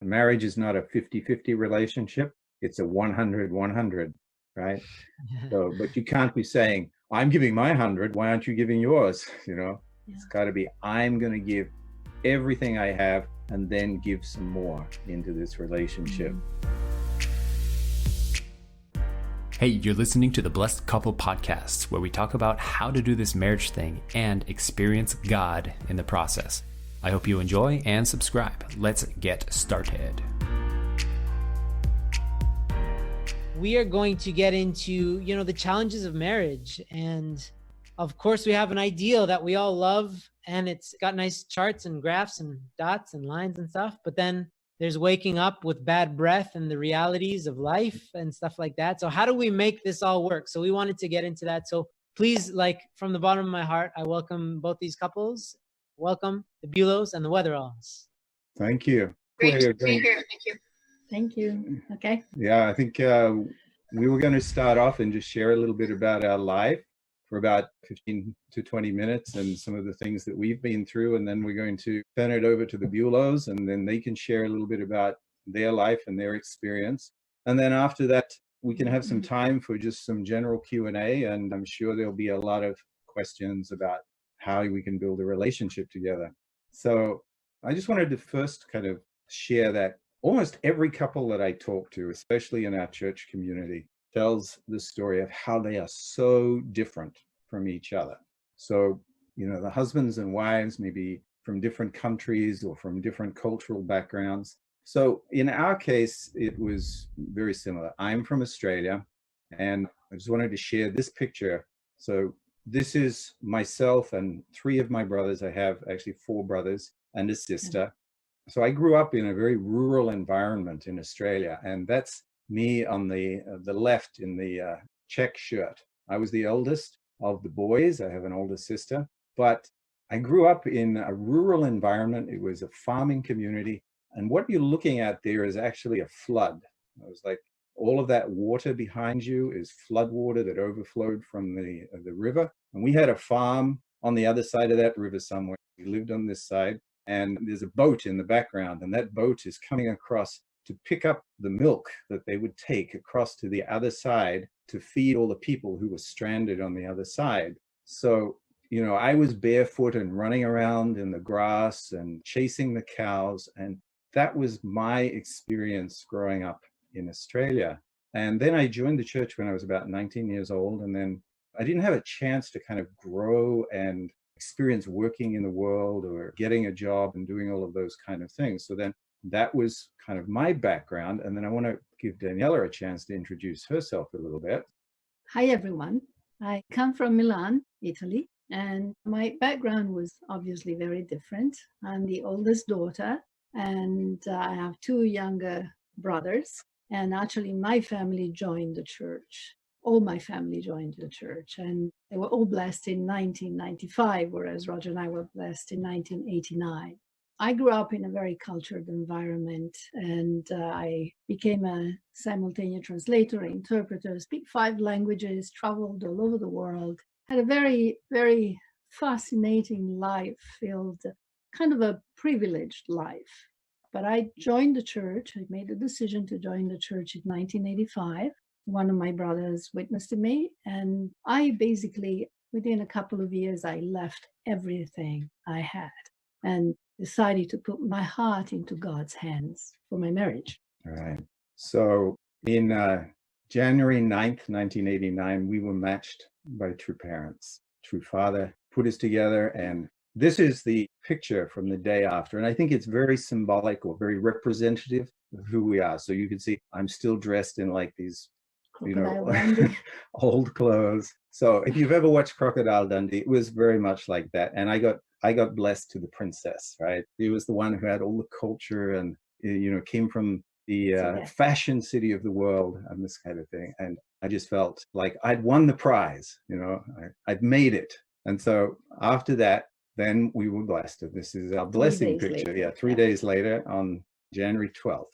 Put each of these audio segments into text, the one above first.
Marriage is not a 50-50 relationship. It's a 100-100, right? Yeah. So, but you can't be saying, I'm giving my 100, why aren't you giving yours? It's got to be, I'm going to give everything I have and then give some more into this relationship. Hey, you're listening to the Blessed Couple Podcast, where we talk about how to do this marriage thing and experience God in the process. I hope you enjoy and subscribe. Let's get started. We are going to get into, the challenges of marriage. And of course, we have an ideal that we all love, and it's got nice charts and graphs and dots and lines and stuff. But then there's waking up with bad breath and the realities of life and stuff like that. So how do we make this all work? So we wanted to get into that. So please, from the bottom of my heart, I welcome both these couples. Welcome the Bulows and the Wetheralls. Thank you. Great to be here. Thank you. Thank you. Okay. Yeah, I think we were going to start off and just share a little bit about our life for about 15 to 20 minutes and some of the things that we've been through. And then we're going to turn it over to the Bulows, and then they can share a little bit about their life and their experience. And then after that, we can have some time for just some general Q&A. And I'm sure there'll be a lot of questions about how we can build a relationship together. So I just wanted to first kind of share that almost every couple that I talk to, especially in our church community, tells the story of how they are so different from each other. So, the husbands and wives may be from different countries or from different cultural backgrounds. So in our case, it was very similar. I'm from Australia, and I just wanted to share this picture. So this is myself and three of my brothers. I have actually four brothers and a sister. So I grew up in a very rural environment in Australia, and that's me on the left in the check shirt. I was the eldest of the boys. I have an older sister, but I grew up in a rural environment. It was a farming community, and what you're looking at there is actually a flood. It was like all of that water behind you is flood water that overflowed from the river, and we had a farm on the other side of that river somewhere. We lived on this side. And there's a boat in the background, and that boat is coming across to pick up the milk that they would take across to the other side to feed all the people who were stranded on the other side. So, I was barefoot and running around in the grass and chasing the cows. And that was my experience growing up in Australia. And then I joined the church when I was about 19 years old. And then I didn't have a chance to kind of grow and experience working in the world or getting a job and doing all of those kind of things. So then that was kind of my background. And then I want to give Daniela a chance to introduce herself a little bit. Hi, everyone. I come from Milan, Italy, and my background was obviously very different. I'm the oldest daughter, and I have two younger brothers. And actually, my family joined the church. All my family joined the church, and they were all blessed in 1995, whereas Roger and I were blessed in 1989. I grew up in a very cultured environment, and I became a simultaneous translator, interpreter, speak 5 languages, traveled all over the world, had a very, very fascinating life, filled kind of a privileged life. But I joined the church. I made a decision to join the church in 1985. One of my brothers witnessed to me, and I basically, within a couple of years, I left everything I had and decided to put my heart into God's hands for my marriage. All right. So in January 9th, 1989, we were matched by true parents. True Father put us together, and this is the picture from the day after. And I think it's very symbolic or very representative of who we are. So you can see I'm still dressed in like these old clothes. So if you've ever watched Crocodile Dundee, it was very much like that. And I got blessed to the princess, right? He was the one who had all the culture and, came from the fashion city of the world and this kind of thing. And I just felt like I'd won the prize, I'd made it. And so after that, then we were blessed. This is our blessing picture. Later. 3 days later on January 12th.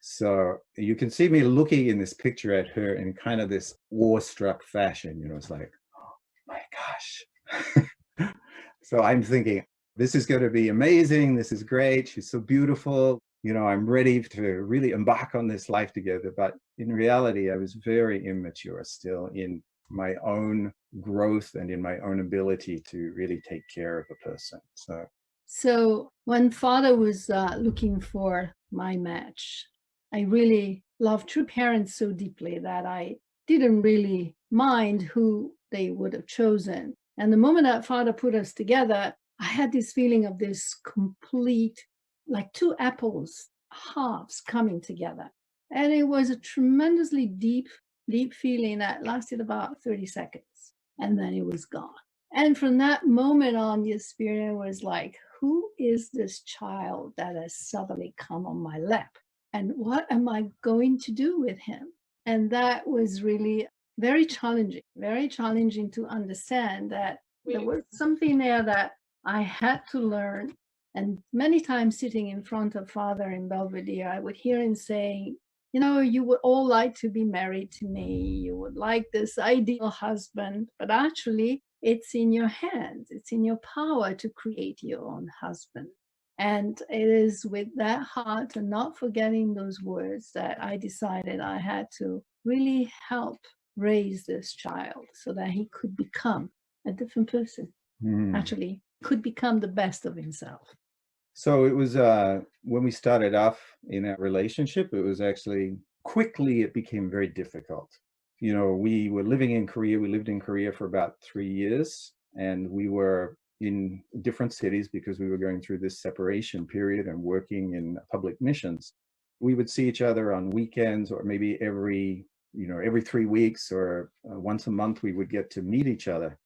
So you can see me looking in this picture at her in kind of this awestruck fashion. It's like, oh my gosh. So I'm thinking, this is going to be amazing. This is great. She's so beautiful. I'm ready to really embark on this life together. But in reality, I was very immature still in my own growth and in my own ability to really take care of a person. So when Father was looking for my match, I really love true parents so deeply that I didn't really mind who they would have chosen. And the moment that Father put us together, I had this feeling of this complete, like two apples, halves coming together. And it was a tremendously deep, deep feeling that lasted about 30 seconds. And then it was gone. And from that moment on, the experience was like, who is this child that has suddenly come on my lap? And what am I going to do with him? And that was really very challenging to understand that there was something there that I had to learn. And many times sitting in front of Father in Belvedere, I would hear him saying, you would all like to be married to me. You would like this ideal husband, but actually it's in your hands. It's in your power to create your own husband. And it is with that heart and not forgetting those words that I decided I had to really help raise this child so that he could become a different person. Actually, could become the best of himself. So it was when we started off in our relationship, it was actually quickly it became very difficult. We were living in Korea. We lived in Korea for about 3 years, and we were in different cities because we were going through this separation period and working in public missions. We would see each other on weekends, or maybe every 3 weeks, or once a month we would get to meet each other.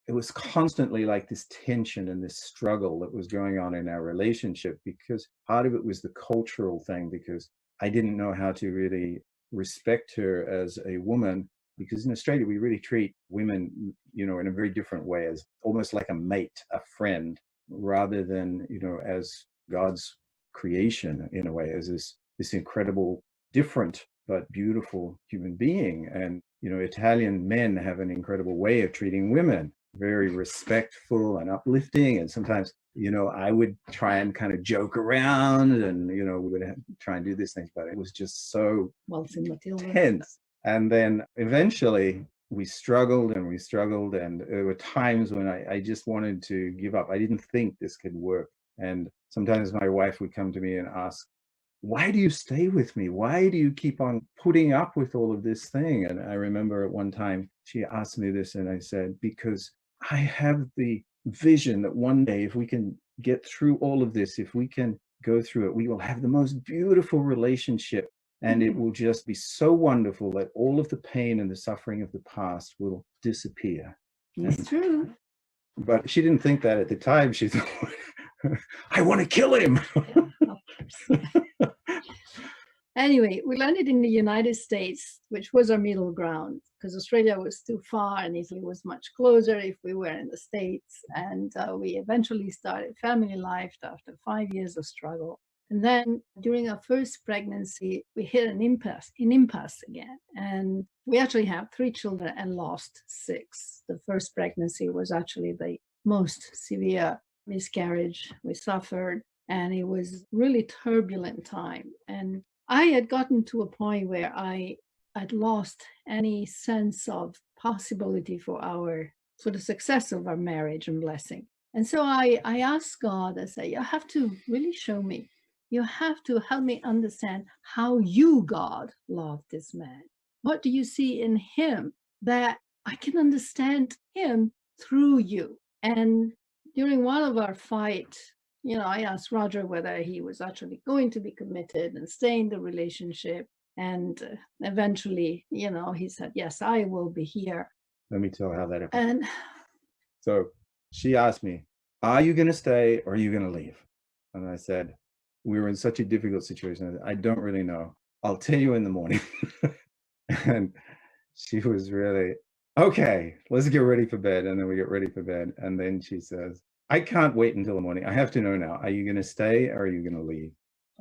It was constantly like this tension and this struggle that was going on in our relationship, because part of it was the cultural thing, because I didn't know how to really respect her as a woman, because in Australia we really treat women in a very different way, as almost like a mate, a friend, rather than as God's creation, in a way, as this incredible, different but beautiful human being. And Italian men have an incredible way of treating women, very respectful and uplifting. And sometimes I would try and kind of joke around, and we would try and do these things, but it was just so tense. And then eventually we struggled, and there were times when I just wanted to give up. I didn't think this could work. And sometimes my wife would come to me and ask, why do you stay with me? Why do you keep on putting up with all of this thing? And I remember at one time she asked me this, and I said, because I have the vision that one day, if we can get through all of this, if we can go through it, we will have the most beautiful relationship, and it will just be so wonderful that all of the pain and the suffering of the past will disappear. It's true. But she didn't think that at the time. She thought, I want to kill him. Anyway, we landed in the United States, which was our middle ground, because Australia was too far and Italy was much closer if we were in the States. And we eventually started family life after 5 years of struggle. And then during our first pregnancy, we hit an impasse again. And we actually have 3 children and lost 6. The first pregnancy was actually the most severe miscarriage we suffered. And it was really turbulent time. And I had gotten to a point where I had lost any sense of possibility for the success of our marriage and blessing. And so I asked God, I said, you have to really show me. You have to help me understand how you, God, love this man. What do you see in him that I can understand him through you? And during one of our fights, I asked Roger whether he was actually going to be committed and stay in the relationship. And eventually, he said, yes, I will be here. Let me tell how that happened. And so she asked me, are you going to stay or are you going to leave? And I said, we were in such a difficult situation. I don't really know. I'll tell you in the morning. And she was really, okay, let's get ready for bed. And then we get ready for bed. And then she says, I can't wait until the morning. I have to know now. Are you going to stay or are you going to leave?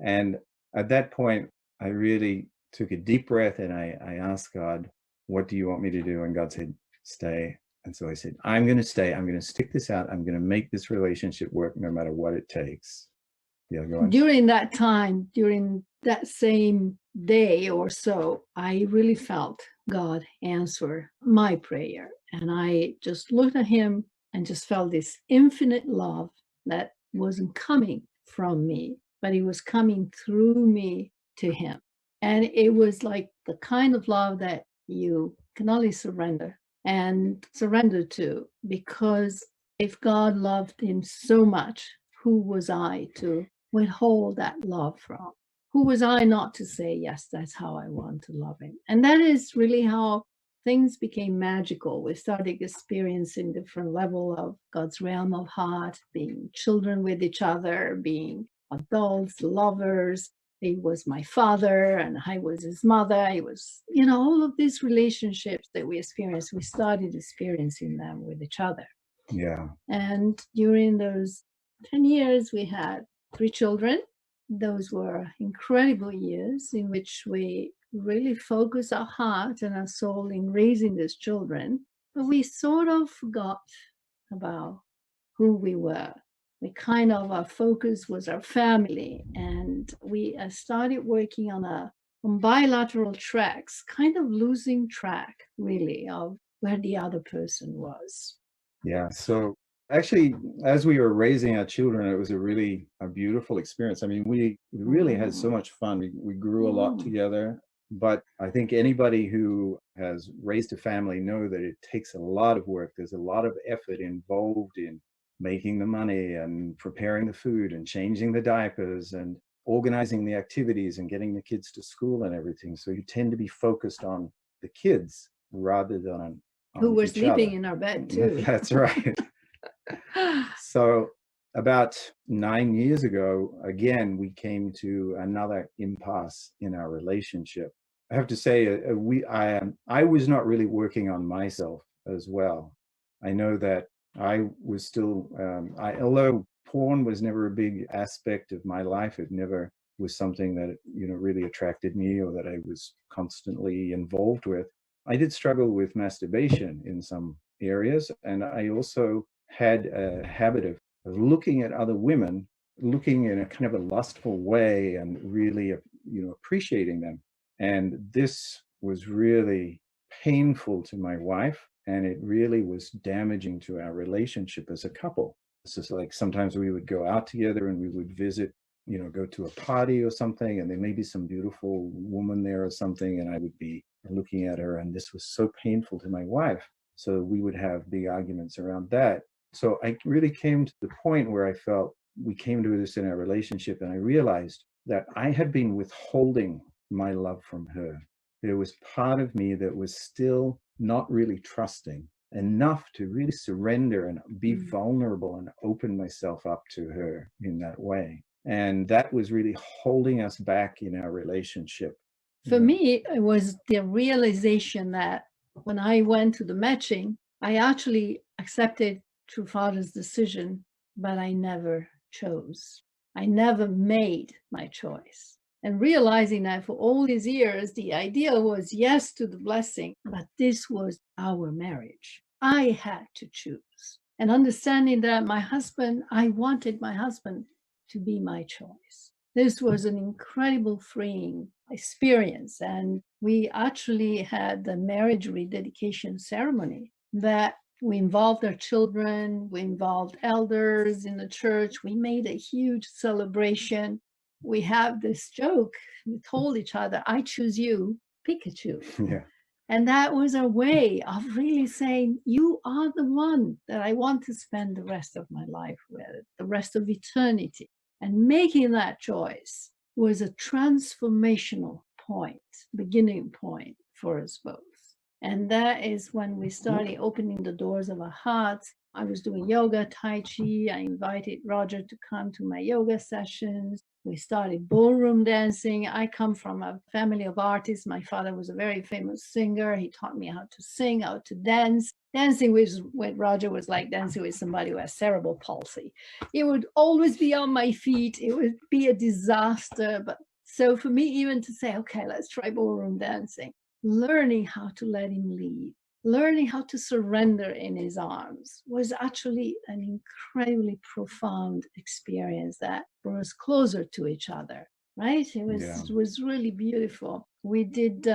And at that point, I really took a deep breath and I asked God, what do you want me to do? And God said, stay. And so I said, I'm going to stay. I'm going to stick this out. I'm going to make this relationship work no matter what it takes. Yeah, go on. During that time, during that same day or so, I really felt God answer my prayer. And I just looked at him and just felt this infinite love that wasn't coming from me, but it was coming through me to him. And it was like the kind of love that you can only surrender to, because if God loved him so much, who was I to withhold that love from? Who was I not to say, yes, that's how I want to love him? And that is really how things became magical. We started experiencing different level of God's realm of heart, being children with each other, being adults, lovers. He was my father and I was his mother. It was, all of these relationships that we experienced, we started experiencing them with each other. Yeah. And during those 10 years, we had 3 children. Those were incredible years in which we really focused our heart and our soul in raising these children. But we sort of forgot about who we were. Our focus was our family. And we started working on bilateral tracks, kind of losing track, really, of where the other person was. Yeah. So actually, as we were raising our children, it was a beautiful experience. I mean, we really had so much fun. We grew a lot together. But I think anybody who has raised a family know that it takes a lot of work. There's a lot of effort involved in making the money and preparing the food and changing the diapers and organizing the activities and getting the kids to school and everything. So you tend to be focused on the kids rather than on who were each sleeping other. in our bed too. That's right. So about 9 years ago, again, we came to another impasse in our relationship. I have to say, I was not really working on myself as well. I know that I was still, although porn was never a big aspect of my life, it never was something that, really attracted me or that I was constantly involved with. I did struggle with masturbation in some areas, and I also had a habit of looking at other women, looking in a kind of a lustful way and really, appreciating them. And this was really painful to my wife, and it really was damaging to our relationship as a couple. This is like sometimes we would go out together and we would visit, go to a party or something, and there may be some beautiful woman there or something, and I would be looking at her, and this was so painful to my wife. So we would have big arguments around that. So I really came to the point where I felt we came to this in our relationship, and I realized that I had been withholding my love from her. There was part of me that was still not really trusting enough to really surrender and be vulnerable and open myself up to her in that way. And that was really holding us back in our relationship. For me, it was the realization that when I went to the matching, I actually accepted True Father's decision, but I never chose. I never made my choice. And realizing that for all these years, the idea was yes to the blessing, but this was our marriage. I had to choose. And understanding that I wanted my husband to be my choice. This was an incredible freeing experience. And we actually had the marriage rededication ceremony that we involved our children, we involved elders in the church. We made a huge celebration. We have this joke, we told each other, I choose you, Pikachu. Yeah. And that was a way of really saying, you are the one that I want to spend the rest of my life with, the rest of eternity. And making that choice was a transformational point, beginning point for us both. And that is when we started opening the doors of our hearts. I was doing yoga, Tai Chi. I invited Roger to come to my yoga sessions. We started ballroom dancing. I come from a family of artists. My father was a very famous singer. He taught me how to sing, how to dance. Dancing with Roger was like dancing with somebody who has cerebral palsy. It would always be on my feet. It would be a disaster. But so for me, even to say, okay, let's try ballroom dancing, learning how to let him lead, learning how to surrender in his arms was actually an incredibly profound experience that brought us closer to each other, right? It was really beautiful. We did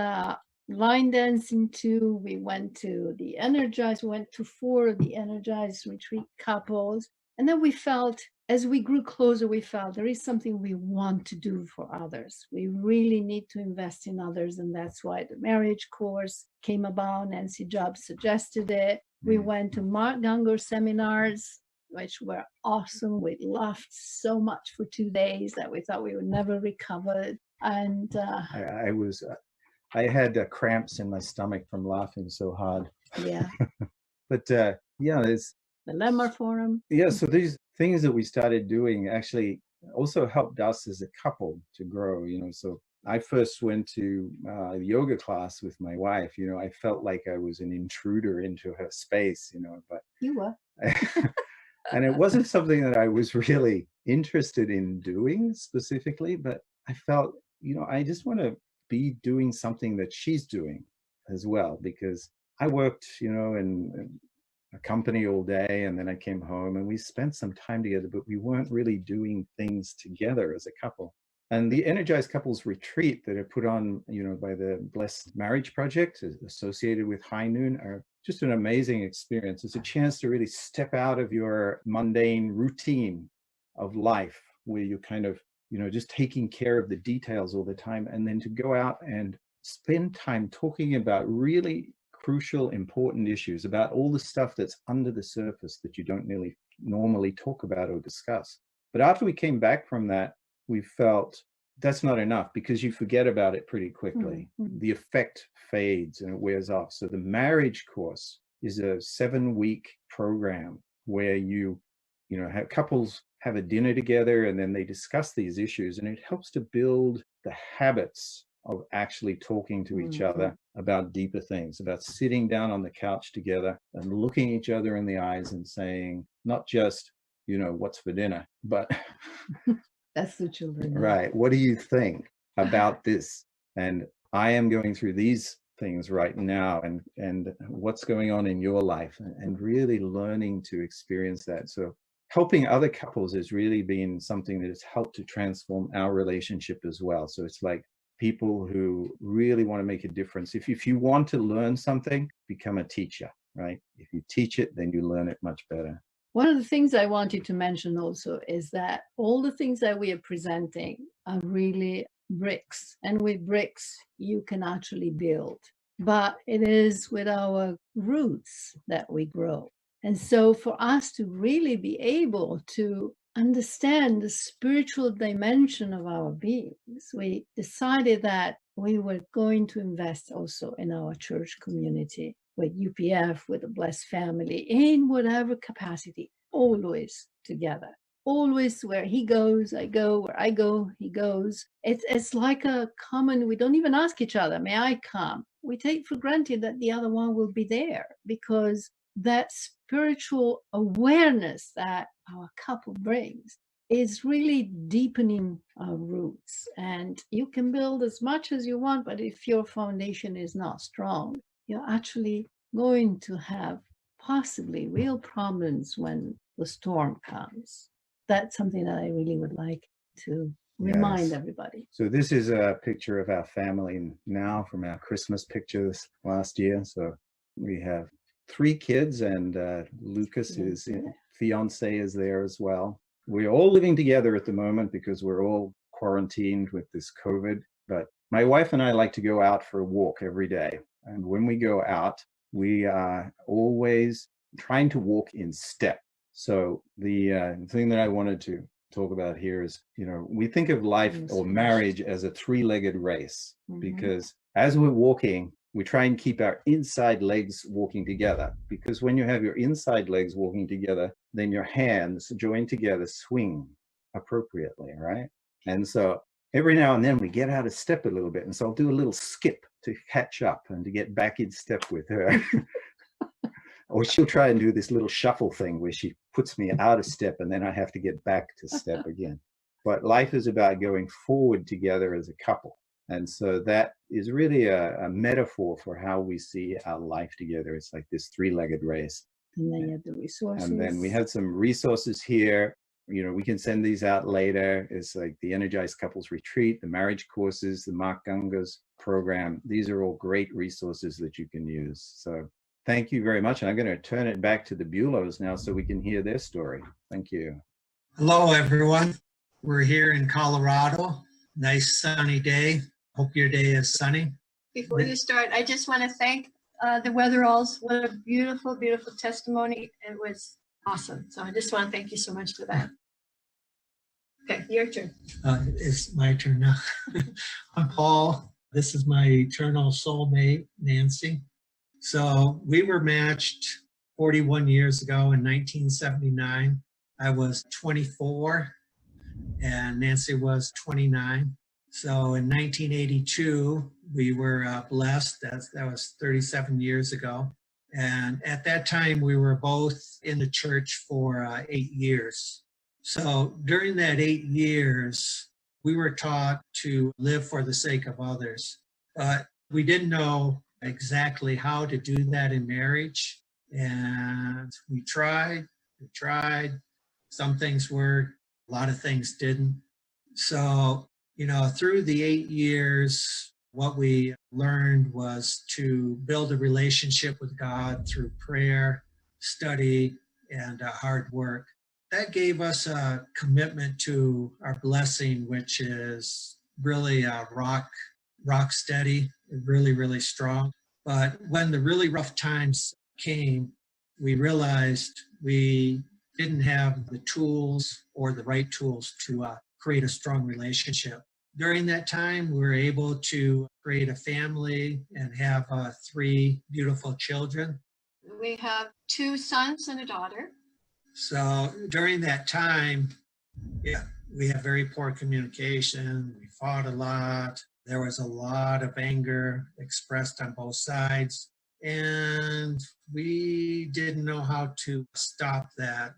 line dancing too. We went to the Energized, we went to 4 of the Energized retreat couples. And then we felt, as we grew closer, we felt there is something we want to do for others. We really need to invest in others. And that's why the marriage course came about. Nancy Jobs suggested it. We went to Mark Gungor seminars, which were awesome. We laughed so much for 2 days that we thought we would never recover. And I had cramps in my stomach from laughing so hard. Yeah. But it's the Lemmer Forum. Yeah, so these things that we started doing actually also helped us as a couple to grow, So I first went to a yoga class with my wife. I felt like I was an intruder into her space, but You were. and it wasn't something that I was really interested in doing specifically, but I felt, I just want to be doing something that she's doing as well, because I worked, in a company all day, and then I came home and we spent some time together, but we weren't really doing things together as a couple. And the Energized Couples Retreat that are put on, by the Blessed Marriage Project associated with High Noon are just an amazing experience. It's a chance to really step out of your mundane routine of life where you're kind of, just taking care of the details all the time, and then to go out and spend time talking about really crucial, important issues, about all the stuff that's under the surface that you don't really normally talk about or discuss. But after we came back from that, we felt that's not enough, because you forget about it pretty quickly. The effect fades and it wears off. So the marriage course is a 7-week program where have couples have a dinner together and then they discuss these issues, and it helps to build the habits of actually talking to each other about deeper things, about sitting down on the couch together and looking each other in the eyes and saying, not just, what's for dinner, but that's the children. Right. What do you think about this? And I am going through these things right now, and what's going on in your life, and really learning to experience that. So helping other couples has really been something that has helped to transform our relationship as well. So it's like people who really want to make a difference. If you want to learn something, become a teacher, right? If you teach it, then you learn it much better. One of the things I wanted to mention also is that all the things that we are presenting are really bricks. And with bricks, you can actually build. But it is with our roots that we grow. And so for us to really be able to understand the spiritual dimension of our beings, we decided that we were going to invest also in our church community, with UPF, with the Blessed Family, in whatever capacity, always together. Always where he goes, I go, where I go, he goes. It's like a common, we don't even ask each other, may I come? We take for granted that the other one will be there, because that spiritual awareness that our couple brings is really deepening our roots. And you can build as much as you want, but if your foundation is not strong, you're actually going to have possibly real problems when the storm comes. That's something that I really would like to remind everybody. So this is a picture of our family now from our Christmas pictures last year. So we have 3 kids, and Lucas, his fiance, is there as well. We're all living together at the moment because we're all quarantined with this COVID. But my wife and I like to go out for a walk every day. And when we go out, we are always trying to walk in step. So the thing that I wanted to talk about here is, we think of life or marriage as a 3-legged race, because as we're walking, we try and keep our inside legs walking together, because when you have your inside legs walking together, then your hands joined together swing appropriately, right? And so every now and then we get out of step a little bit. And so I'll do a little skip to catch up and to get back in step with her. Or she'll try and do this little shuffle thing where she puts me out of step and then I have to get back to step again. But life is about going forward together as a couple. And so that is really a metaphor for how we see our life together. It's like this three-legged race. And then you have the resources. And then we have some resources here. You know, we can send these out later. It's like the Energized Couples Retreat, the marriage courses, the Mark Gungor's program. These are all great resources that you can use. So thank you very much. And I'm going to turn it back to the Bulows now so we can hear their story. Thank you. Hello, everyone. We're here in Colorado. Nice sunny day. Hope your day is sunny. Before you start, I just want to thank the Wetheralls. What a beautiful, beautiful testimony. It was awesome. So I just want to thank you so much for that. Okay, your turn. It's my turn now. I'm Paul. This is my eternal soulmate, Nancy. So we were matched 41 years ago in 1979. I was 24 and Nancy was 29. So in 1982, we were blessed. That was 37 years ago. And at that time, we were both in the church for 8 years. So during that 8 years, we were taught to live for the sake of others. But we didn't know exactly how to do that in marriage. And we tried. Some things worked, a lot of things didn't. So, through the 8 years, what we learned was to build a relationship with God through prayer, study, and hard work. That gave us a commitment to our blessing, which is really rock steady, really, really strong. But when the really rough times came, we realized we didn't have the tools or the right tools to create a strong relationship. During that time, we were able to create a family and have 3 beautiful children. We have 2 sons and a daughter. So during that time, we had very poor communication. We fought a lot. There was a lot of anger expressed on both sides. And we didn't know how to stop that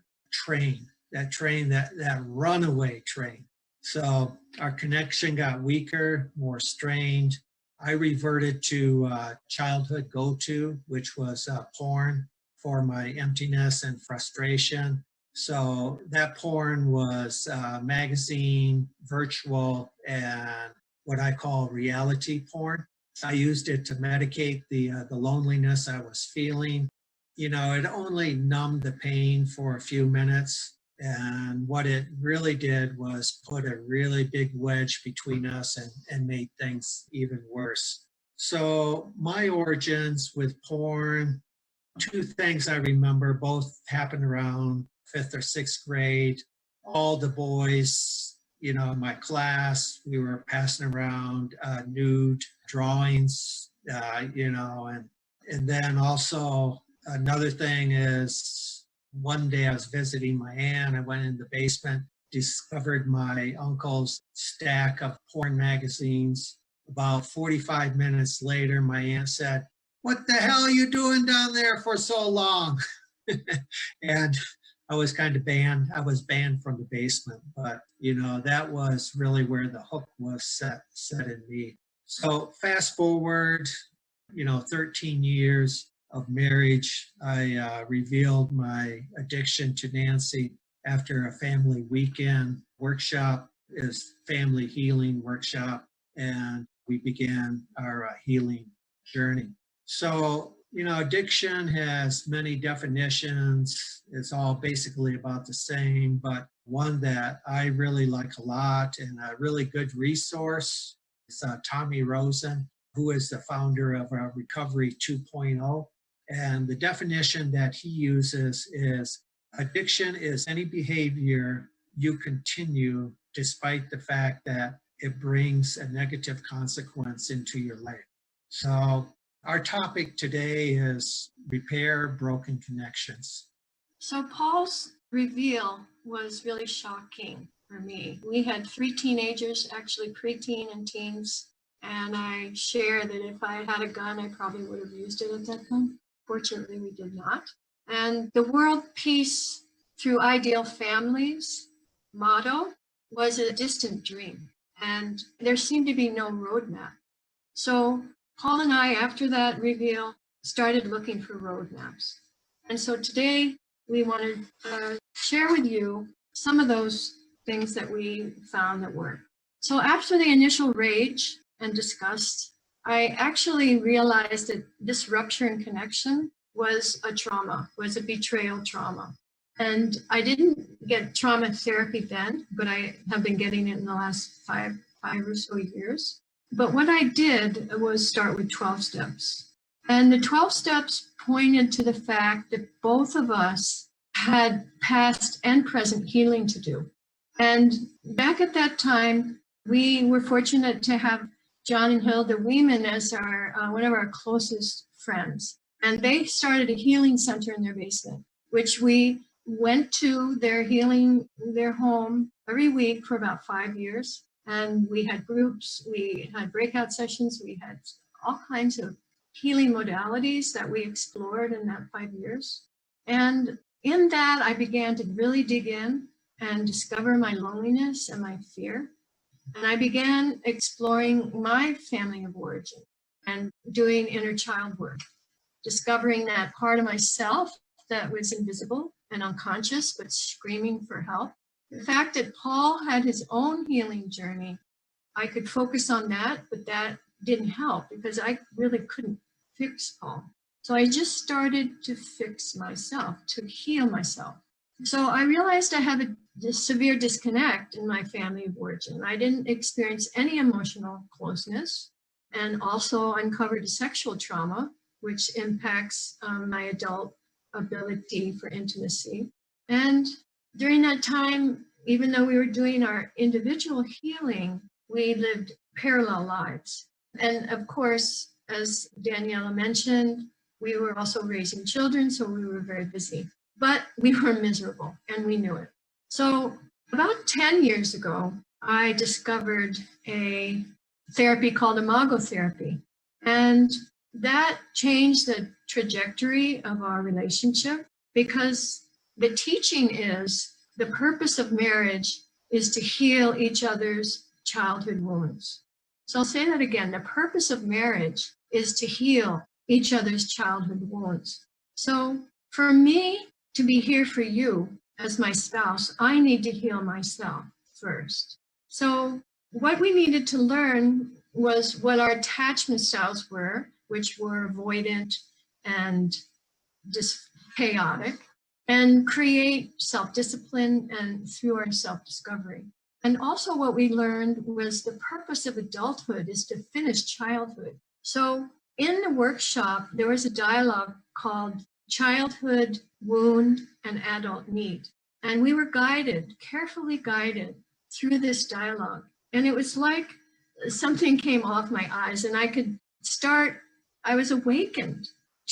runaway train. So our connection got weaker, more strained. I reverted to childhood go-to, which was porn for my emptiness and frustration. So that porn was magazine, virtual, and what I call reality porn. I used it to medicate the loneliness I was feeling. It only numbed the pain for a few minutes. And what it really did was put a really big wedge between us and made things even worse. So my origins with porn, 2 things I remember, both happened around 5th or 6th grade. All the boys, in my class, we were passing around nude drawings, and then also another thing is, one day I was visiting my aunt. I went in the basement, discovered my uncle's stack of porn magazines. About 45 minutes later, my aunt said, "What the hell are you doing down there for so long?" And I was kind of banned. I was banned from the basement, but that was really where the hook was set in me. So fast forward, 13 years of marriage, I revealed my addiction to Nancy after a family weekend workshop, is family healing workshop, and we began our healing journey. So, addiction has many definitions. It's all basically about the same, but one that I really like a lot and a really good resource is Tommy Rosen, who is the founder of Recovery 2.0. And the definition that he uses is addiction is any behavior you continue despite the fact that it brings a negative consequence into your life. So our topic today is repair broken connections. So Paul's reveal was really shocking for me. We had 3 teenagers, actually preteen and teens, and I share that if I had a gun, I probably would have used it at that time. Fortunately, we did not. And the World Peace Through Ideal Families motto was a distant dream. and there seemed to be no roadmap. So Paul and I, after that reveal, started looking for roadmaps. And so today we want to share with you some of those things that we found that work. So after the initial rage and disgust, I actually realized that this rupture in connection was a trauma, was a betrayal trauma. And I didn't get trauma therapy then, but I have been getting it in the last five or so years. But what I did was start with 12 steps. And the 12 steps pointed to the fact that both of us had past and present healing to do. And back at that time, we were fortunate to have John and Hilda Weeman as our one of our closest friends. And they started a healing center in their basement, which we went to their home every week for about 5 years. And we had groups, we had breakout sessions, we had all kinds of healing modalities that we explored in that 5 years. And in that, I began to really dig in and discover my loneliness and my fear. And I began exploring my family of origin and doing inner child work, discovering that part of myself that was invisible and unconscious, but screaming for help. The fact that Paul had his own healing journey, I could focus on that, but that didn't help because I really couldn't fix Paul. So I just started to fix myself, to heal myself. So I realized I have a severe disconnect in my family of origin. I didn't experience any emotional closeness, and also uncovered a sexual trauma, which impacts my adult ability for intimacy. And during that time, even though we were doing our individual healing, we lived parallel lives. And of course, as Daniela mentioned, we were also raising children, so we were very busy. But we were miserable, and we knew it. So about 10 years ago, I discovered a therapy called imago therapy. And that changed the trajectory of our relationship because the teaching is the purpose of marriage is to heal each other's childhood wounds. So I'll say that again. The purpose of marriage is to heal each other's childhood wounds. So for me to be here for you as my spouse, I need to heal myself first. So what we needed to learn was what our attachment styles were, which were avoidant and just chaotic, and create self-discipline and through our self-discovery. And also what we learned was the purpose of adulthood is to finish childhood. So in the workshop, there was a dialogue called Childhood, Wound, and Adult Need. And we were guided, carefully guided through this dialogue. And it was like something came off my eyes and I was awakened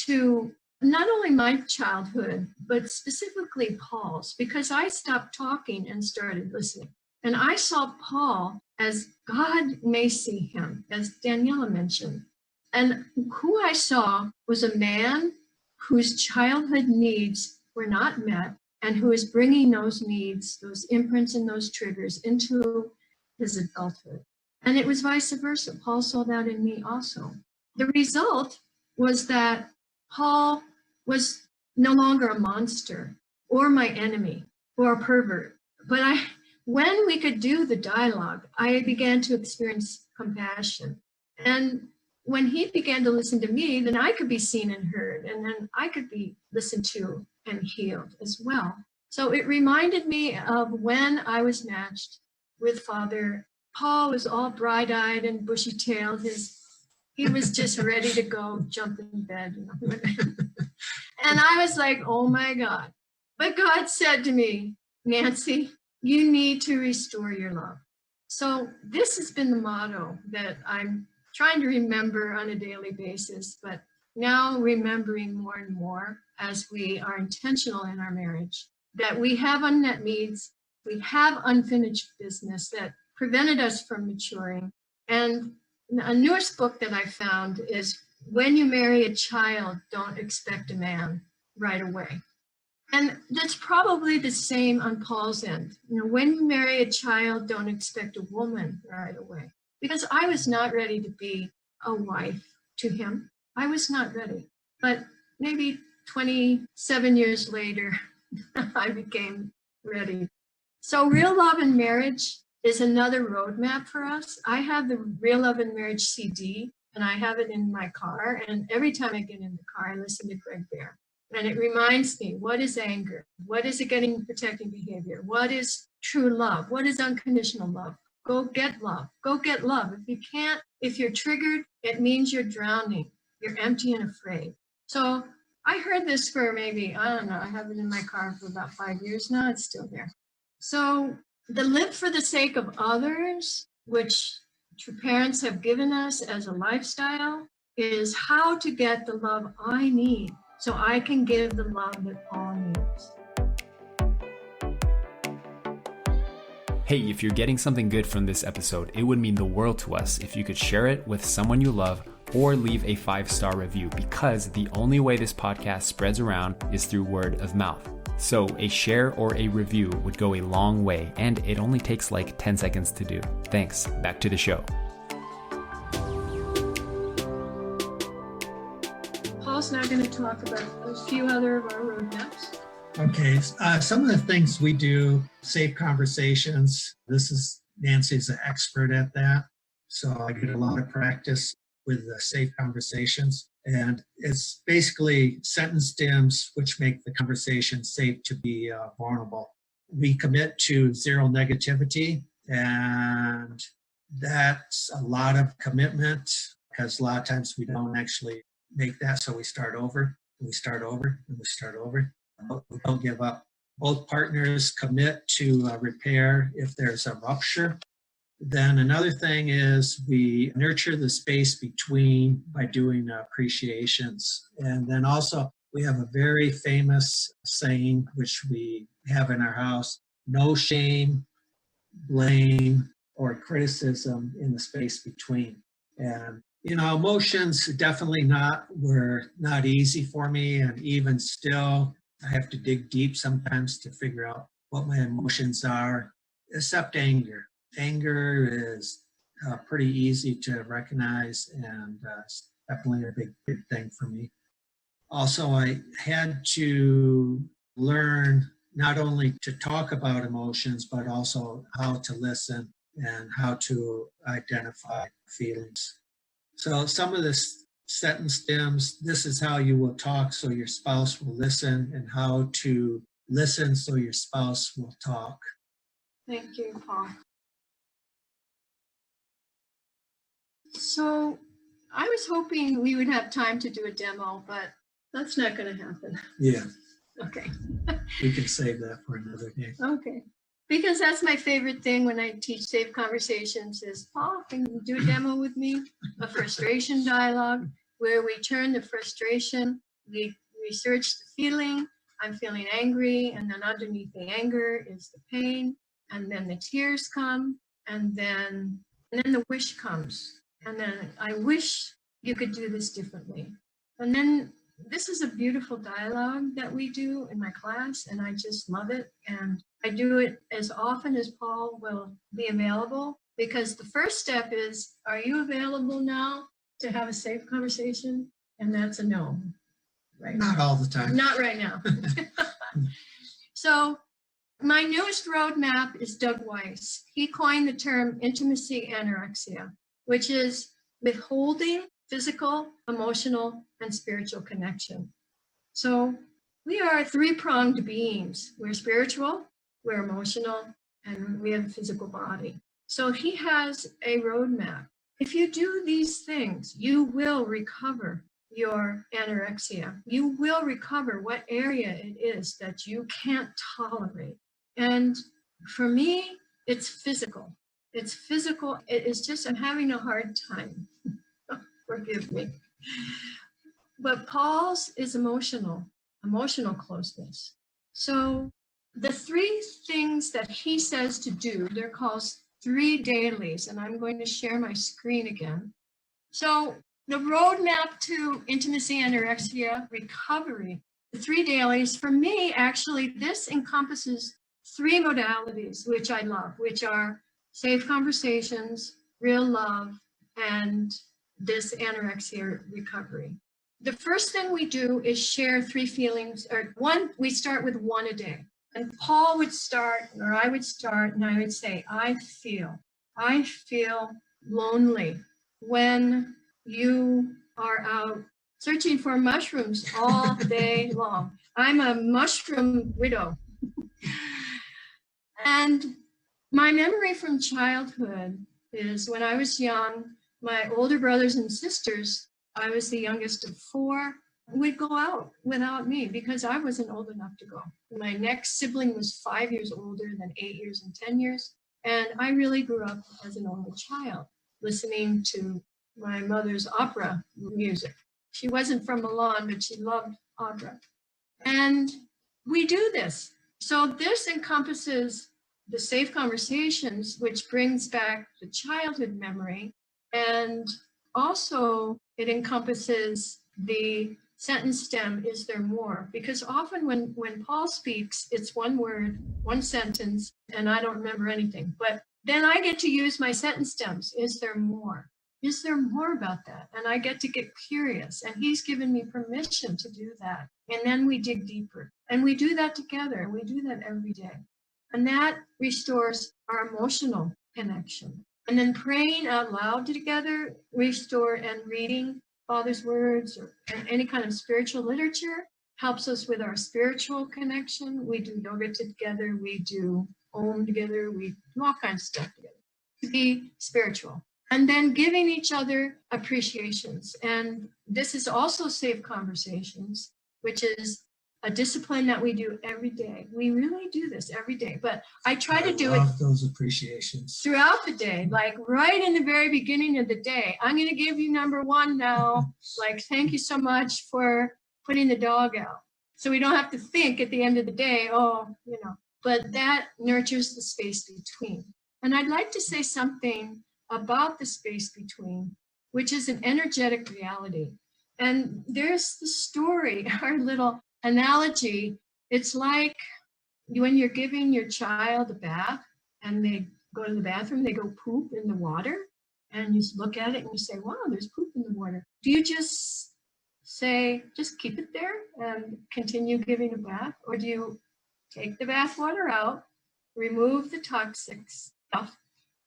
to not only my childhood, but specifically Paul's, because I stopped talking and started listening. And I saw Paul as God may see him, as Daniela mentioned. And who I saw was a man whose childhood needs were not met and who is bringing those needs, those imprints and those triggers into his adulthood. And it was vice versa. Paul saw that in me also. The result was that Paul was no longer a monster or my enemy or a pervert. But when we could do the dialogue, I began to experience compassion. And when he began to listen to me, then I could be seen and heard, and then I could be listened to and healed as well. So it reminded me of when I was matched with Father. Paul was all bright-eyed and bushy-tailed. He was just ready to go jump in bed. And I was like, oh my God. But God said to me, Nancy, you need to restore your love. So this has been the motto that I'm trying to remember on a daily basis, but now remembering more and more as we are intentional in our marriage, that we have unmet needs, we have unfinished business that prevented us from maturing. And a newest book that I found is When You Marry a Child, Don't Expect a Man Right Away. And that's probably the same on Paul's end. When you marry a child, don't expect a woman right away. Because I was not ready to be a wife to him. I was not ready. But maybe 27 years later, I became ready. So Real Love and Marriage is another roadmap for us. I have the Real Love and Marriage CD, and I have it in my car. And every time I get in the car, I listen to Greg Bear. And it reminds me, what is anger? What is getting protecting behavior? What is true love? What is unconditional love? Go get love. Go get love. If you can't, if you're triggered, it means you're drowning. You're empty and afraid. So I heard this for maybe, I don't know, I have it in my car for about 5 years now. It's still there. So the live for the sake of others, which true parents have given us as a lifestyle, is how to get the love I need so I can give the love that Paul needs. Hey, if you're getting something good from this episode, it would mean the world to us if you could share it with someone you love or leave a 5-star review, because the only way this podcast spreads around is through word of mouth. So a share or a review would go a long way, and it only takes like 10 seconds to do. Thanks. Back to the show. Paul's now going to talk about a few other of our roadmaps. Okay, some of the things we do, safe conversations. Nancy's an expert at that. So I get a lot of practice with the safe conversations. And it's basically sentence stems which make the conversation safe to be vulnerable. We commit to zero negativity, and that's a lot of commitment because a lot of times we don't actually make that. So we start over, and we start over, and we start over. But we don't give up. Both partners commit to repair if there's a rupture. Then another thing is we nurture the space between by doing appreciations. And then also we have a very famous saying, which we have in our house: no shame, blame, or criticism in the space between. And, emotions definitely were not easy for me. And even still, I have to dig deep sometimes to figure out what my emotions are, except anger. Anger is pretty easy to recognize, and it's definitely a big thing for me. Also, I had to learn not only to talk about emotions, but also how to listen and how to identify feelings. So some of this sentence stems, this is how you will talk so your spouse will listen, and how to listen so your spouse will talk. Thank you, Paul. So I was hoping we would have time to do a demo, but that's not going to happen. Yeah. Okay. We can save that for another day. Okay. Because that's my favorite thing when I teach safe conversations is, Paul, can you do a demo with me? A frustration dialogue where we turn the frustration, we research the feeling. I'm feeling angry, and then underneath the anger is the pain, and then the tears come, and then the wish comes. And then I wish you could do this differently. And then this is a beautiful dialogue that we do in my class, and I just love it. And I do it as often as Paul will be available, because the first step is, are you available now to have a safe conversation? And that's a no. Right? Not all the time. Not right now. So my newest roadmap is Doug Weiss. He coined the term intimacy anorexia, which is withholding physical, emotional, and spiritual connection. So we are 3-pronged beings. We're spiritual, we're emotional, and we have a physical body. So he has a roadmap. If you do these things, you will recover your anorexia. You will recover what area it is that you can't tolerate. And for me, it's physical. It's physical. It is just, I'm having a hard time. Forgive me. But Paul's is emotional closeness. So the 3 things that he says to do, they're called 3 dailies, and I'm going to share my screen again. So the roadmap to intimacy anorexia recovery The 3 dailies, for me, actually, this encompasses 3 modalities, which I love, which are safe conversations, real love, and this anorexia recovery. The first thing we do is share 3 feelings, or we start with 1 a day. And Paul would start, or I would start, and I would say, I feel lonely when you are out searching for mushrooms all day long. I'm a mushroom widow. And my memory from childhood is when I was young, my older brothers and sisters, I was the youngest of 4, would go out without me because I wasn't old enough to go. My next sibling was 5 years older, then 8 years and 10 years. And I really grew up as an only child, listening to my mother's opera music. She wasn't from Milan, but she loved opera. And we do this. So this encompasses the safe conversations, which brings back the childhood memory. And also it encompasses the sentence stem, is there more? Because often when Paul speaks, it's 1 word, 1 sentence, and I don't remember anything. But then I get to use my sentence stems. Is there more? Is there more about that? And I get to get curious. And he's given me permission to do that. And then we dig deeper. And we do that together. We do that every day. And that restores our emotional connection. And then praying out loud together, restore, and reading Father's words or any kind of spiritual literature helps us with our spiritual connection. We do yoga together. We do Om together. We do all kinds of stuff together to be spiritual. And then giving each other appreciations. And this is also safe conversations, which is a discipline that we do every day. We really do this every day, but I try to do it those appreciations throughout the day, like right in the very beginning of the day. I'm going to give you number 1 now. Like, thank you so much for putting the dog out. So we don't have to think at the end of the day, but that nurtures the space between. And I'd like to say something about the space between, which is an energetic reality. And there's the story, our little analogy. It's like when you're giving your child a bath and they go to the bathroom, they go poop in the water, and you look at it and you say, wow, there's poop in the water. Do you just say, just keep it there and continue giving a bath? Or do you take the bath water out, remove the toxic stuff,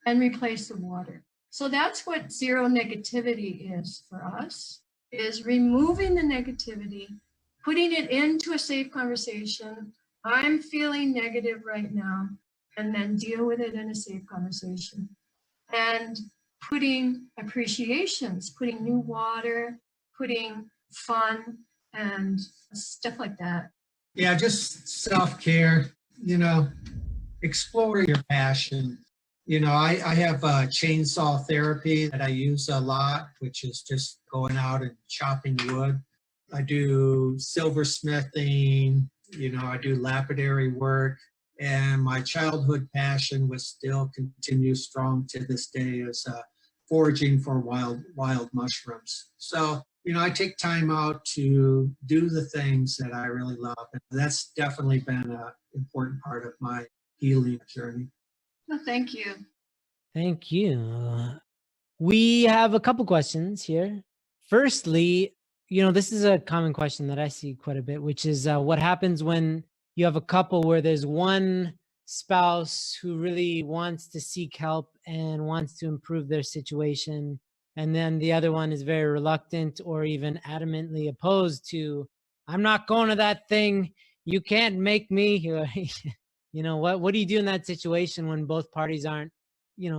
and replace the water? So that's what zero negativity is for us, is removing the negativity, putting it into a safe conversation. I'm feeling negative right now, and then deal with it in a safe conversation. And putting appreciations, putting new water, putting fun and stuff like that. Yeah, just self-care, explore your passion. I have chainsaw therapy that I use a lot, which is just going out and chopping wood. I do silversmithing, I do lapidary work, and my childhood passion, which still continues strong to this day, is foraging for wild mushrooms. So, I take time out to do the things that I really love, and that's definitely been an important part of my healing journey. Well, thank you. Thank you. We have a couple questions here. Firstly, this is a common question that I see quite a bit, which is what happens when you have a couple where there's one spouse who really wants to seek help and wants to improve their situation, and then the other one is very reluctant or even adamantly opposed to, I'm not going to that thing. You can't make me. What do you do in that situation when both parties aren't,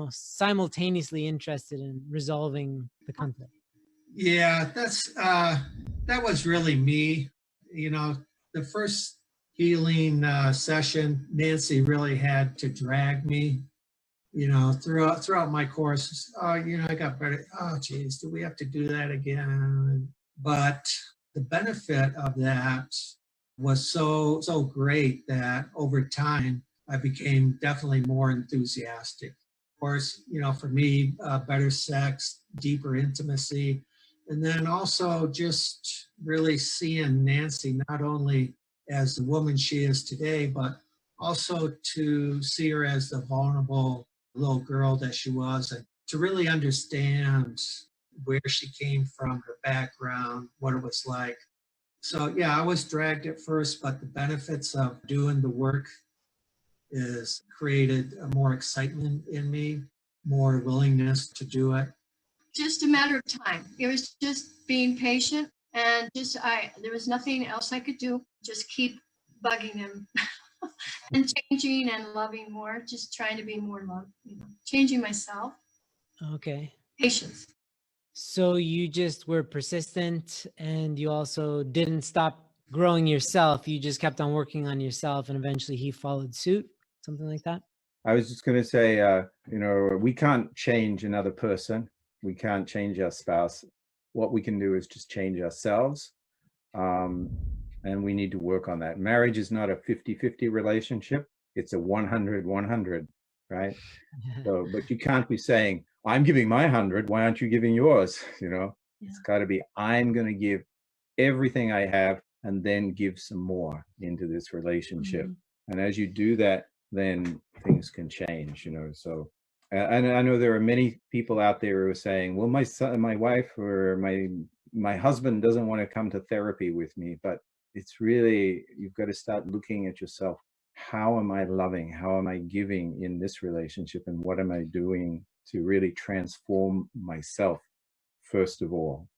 simultaneously interested in resolving the conflict? Yeah, that was really me. The first healing session, Nancy really had to drag me, throughout my course. I got better. Oh, geez, do we have to do that again? But the benefit of that was so great that over time I became definitely more enthusiastic. Of course, for me, better sex, deeper intimacy, And then also just really seeing Nancy not only as the woman she is today, but also to see her as the vulnerable little girl that she was, and to really understand where she came from, her background, what it was like. So yeah, I was dragged at first, but the benefits of doing the work is created more excitement in me, more willingness to do it. Just a matter of time. It was just being patient, and there was nothing else I could do. Just keep bugging him and changing and loving more, just trying to be more love, changing myself. Okay. Patience. So you just were persistent, and you also didn't stop growing yourself. You just kept on working on yourself, and eventually he followed suit, something like that. I was just going to say, we can't change another person. We can't change our spouse. What we can do is just change ourselves. And we need to work on that. Marriage is not a 50-50 relationship. It's a 100-100, right? So, but you can't be saying, I'm giving my 100. Why aren't you giving yours? It's got to be, I'm going to give everything I have and then give some more into this relationship. Mm-hmm. And as you do that, then things can change, So, and I know there are many people out there who are saying, well, my son, my wife, or my husband doesn't want to come to therapy with me. But it's really, you've got to start looking at yourself. How am I loving? How am I giving in this relationship? And what am I doing to really transform myself, first of all?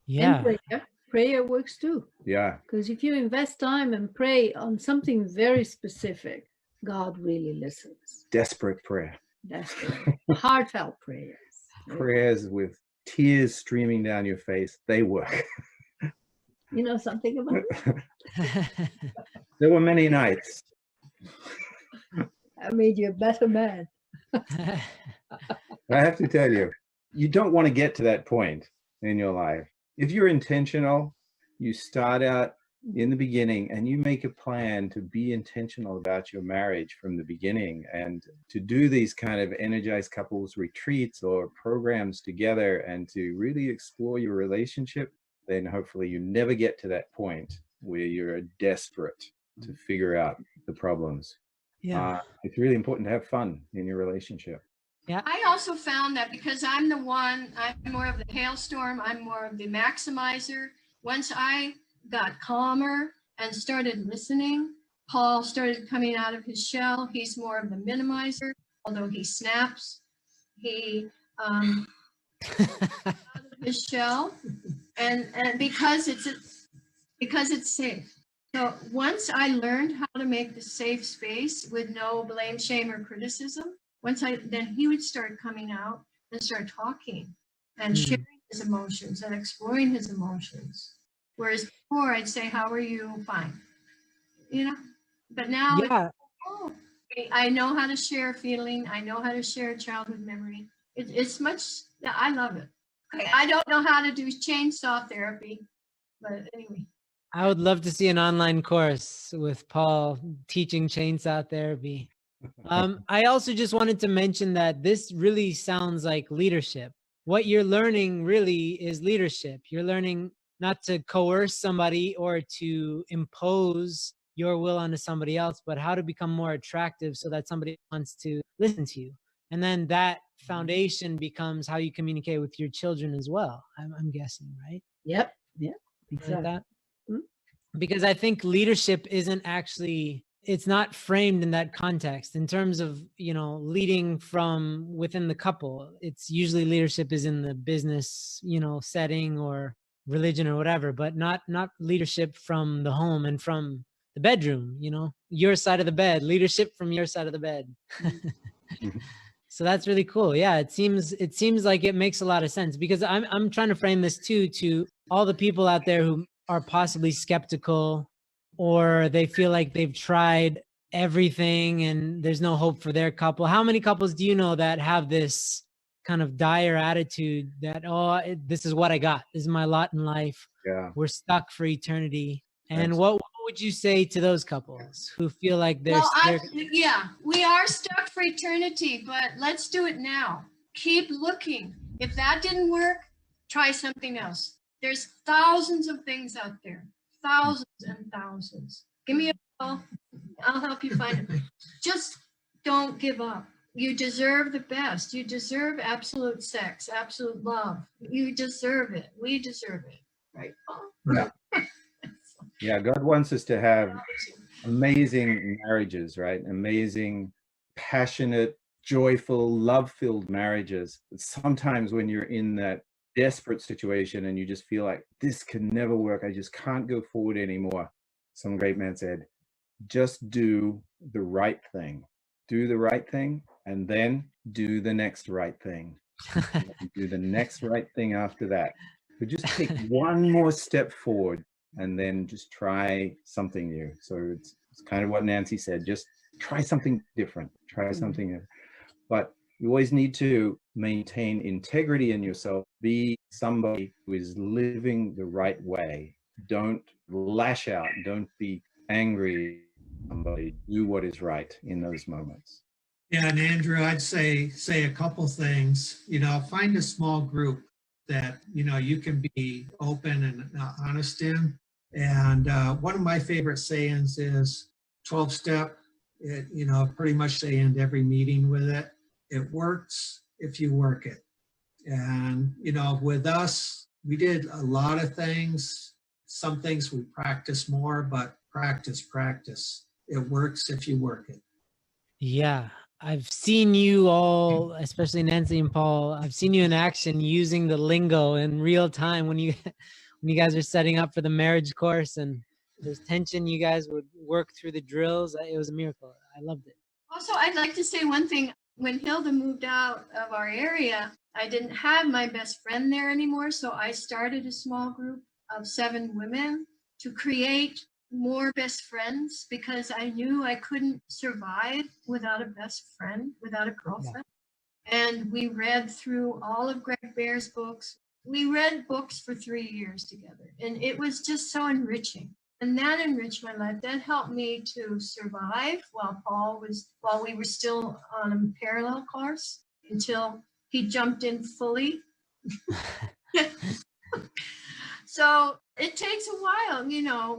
Yeah. And prayer works too. Yeah. Because if you invest time and pray on something very specific, God really listens. Desperate prayer. Desperate. Heartfelt prayers. Prayers with tears streaming down your face, they work. You know something about it? There were many nights. I made you a better man. I have to tell you, you don't want to get to that point in your life. If you're intentional, you start out in the beginning and you make a plan to be intentional about your marriage from the beginning, and to do these kind of energized couples retreats or programs together and to really explore your relationship, then hopefully you never get to that point where you're desperate to figure out the problems. Yeah. It's really important to have fun in your relationship. Yeah. I also found that because I'm more of the hailstorm, I'm more of the maximizer. Once I got calmer and started listening, Paul started coming out of his shell. He's more of the minimizer, although he snaps. He out of his shell, and because it's safe. So once I learned how to make the safe space with no blame, shame, or criticism, then he would start coming out and start talking and sharing his emotions and exploring his emotions. Whereas before I'd say, how are you? Fine. But now I know how to share a feeling. I know how to share a childhood memory. It's much, I love it. I don't know how to do chainsaw therapy, but anyway. I would love to see an online course with Paul teaching chainsaw therapy. I also just wanted to mention that this really sounds like leadership. What you're learning really is leadership. You're learning not to coerce somebody or to impose your will onto somebody else, but how to become more attractive so that somebody wants to listen to you. And then that foundation becomes how you communicate with your children as well, I'm guessing, right? Yep. Exactly. Like that? Because I think leadership it's not framed in that context in terms of, leading from within the couple. It's usually leadership is in the business, setting or religion or whatever, but not leadership from the home and from the bedroom, your side of the bed, leadership from your side of the bed. So that's really cool. Yeah, it seems like it makes a lot of sense, because I'm trying to frame this too to all the people out there who are possibly skeptical, or they feel like they've tried everything and there's no hope for their couple. How many couples do you know that have this kind of dire attitude that, this is what I got, this is my lot in life, we're stuck for eternity? And what would you say to those couples who feel like we are stuck for eternity, but let's do it now. Keep looking. If that didn't work, try something else. There's thousands of things out there, thousands and thousands. Give me a call. I'll help you find it. Just don't give up. You deserve the best. You deserve absolute sex, absolute love. You deserve it. We deserve it. Right, Paul? Yeah. Yeah, God wants us to have amazing marriages, right? Amazing, passionate, joyful, love-filled marriages. Sometimes when you're in that desperate situation and you just feel like this can never work, I just can't go forward anymore. Some great man said, just do the right thing. Do the right thing and then do the next right thing. Do the next right thing after that. But just take one more step forward and then just try something new. So it's kind of what Nancy said, just try something different, try something new. But you always need to maintain integrity in yourself, be somebody who is living the right way. Don't lash out, don't be angry. Somebody, do what is right in those moments. Yeah, and Andrew, I'd say a couple things. Find a small group that you can be open and honest in. And one of my favorite sayings is 12-step. Pretty much they end every meeting with it. It works if you work it. And with us, we did a lot of things. Some things we practice more, but practice. It works if you work it. Yeah, I've seen you all, especially Nancy and Paul, I've seen you in action using the lingo in real time when you guys are setting up for the marriage course and there's tension, you guys would work through the drills. It was a miracle. I loved it. Also, I'd like to say one thing. When Hilda moved out of our area, I didn't have my best friend there anymore. So I started a small group of 7 women to create more best friends because I knew I couldn't survive without a best friend, without a girlfriend. Yeah. And we read through all of Greg Bear's books. We read books for 3 years together, and it was just so enriching. And that enriched my life. That helped me to survive while we were still on a parallel course until he jumped in fully. So it takes a while,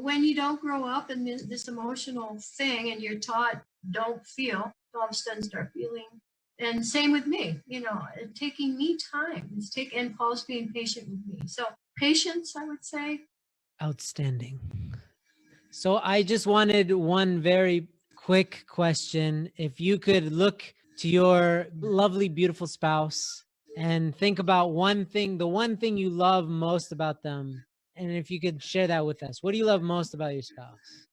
when you don't grow up in this emotional thing and you're taught don't feel, all of a sudden start feeling. And same with me, it's taking me time. And Paul's being patient with me. So patience, I would say. Outstanding. So I just wanted one very quick question. If you could look to your lovely, beautiful spouse and think about the one thing you love most about them. And if you could share that with us, what do you love most about your spouse?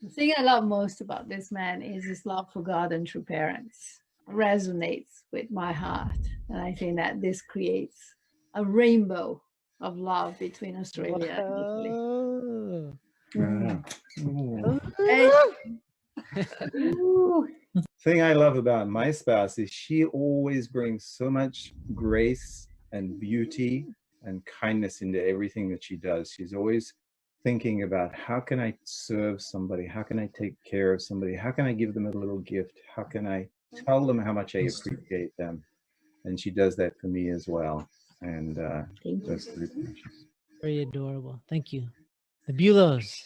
The thing I love most about this man is his love for God and true parents. It resonates with my heart. And I think that this creates a rainbow of love between Australia and Italy. Thing I love about my spouse is she always brings so much grace and beauty and kindness into everything that she does. She's always thinking about how can I serve somebody? How can I take care of somebody? How can I give them a little gift? How can I tell them how much I appreciate them? And she does that for me as well. And that's very precious. Very adorable. Thank you. The Bulows.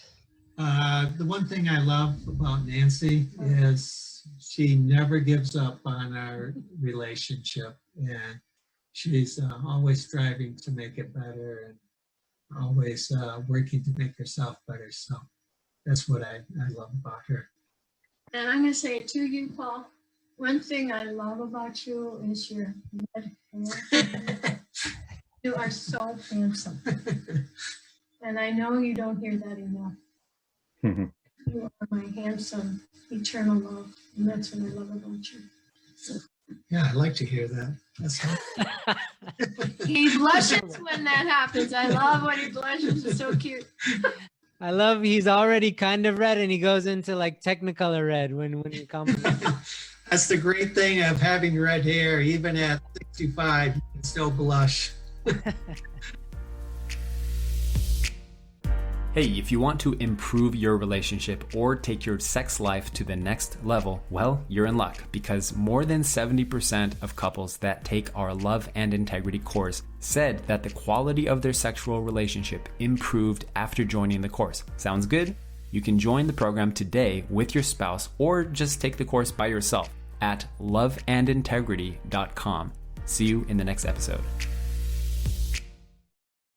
The one thing I love about Nancy is she never gives up on our relationship, and she's always striving to make it better and always working to make herself better. So that's what I love about her. And I'm going to say it to you, Paul. One thing I love about you is your red hair. You are so handsome. And I know you don't hear that enough. You are my handsome, eternal love. And that's what I love about you. Yeah, I'd like to hear that. That's He blushes when that happens. I love when he blushes. It's so cute. I love he's already kind of red and he goes into like Technicolor red when you compliment. That's the great thing of having red hair. Even at 65, you can still blush. Hey, if you want to improve your relationship or take your sex life to the next level, well, you're in luck, because more than 70% of couples that take our Love and Integrity course said that the quality of their sexual relationship improved after joining the course. Sounds good? You can join the program today with your spouse or just take the course by yourself at loveandintegrity.com. See you in the next episode.